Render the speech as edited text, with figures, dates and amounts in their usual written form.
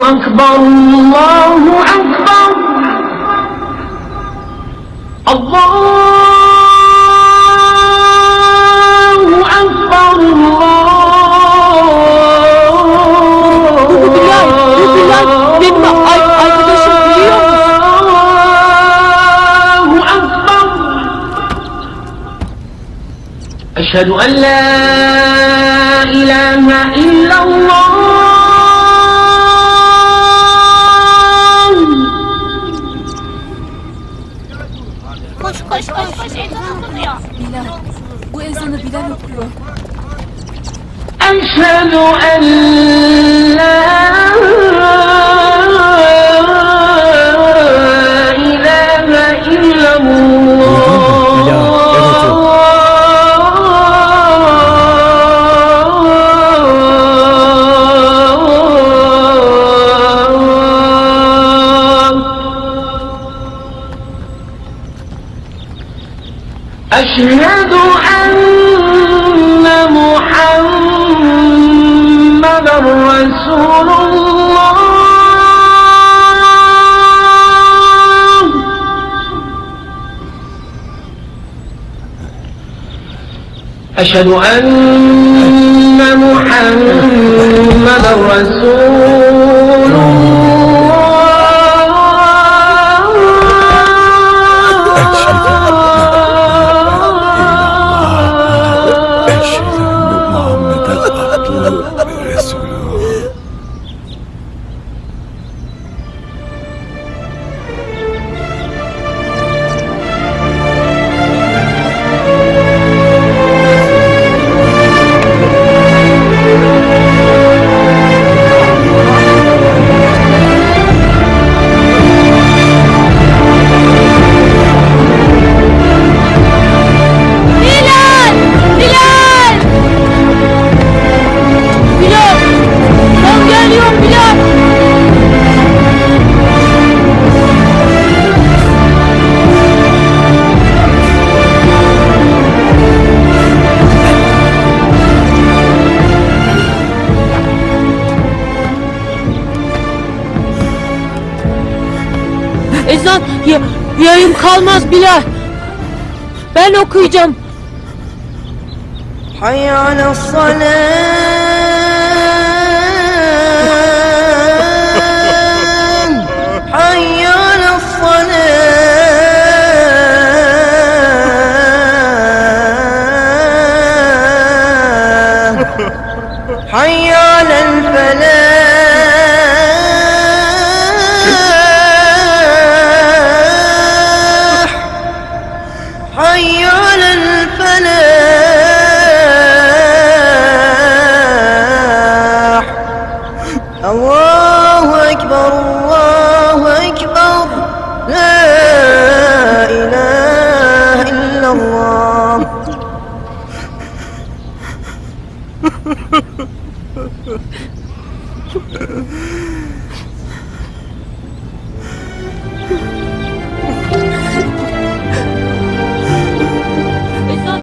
أكبر الله أكبر الله أكبر Bilal, benim arkadaşım biliyor musun? الله أكبر أشهد أن لا إله إلا الله Koş ezan okunuyor. Bilal, bu ezanı Bilal okuyor. أشهد أن لا إله إلا أشهد أن محمد رسول الله أشهد أن محمد رسول Ezan yayım kalmaz Bilal. Ben okuyacağım. حي على الصلاة حي على الصلاة حي على الفلاح حي على الفلاح الله أكبر الله أكبر لا إله إلا الله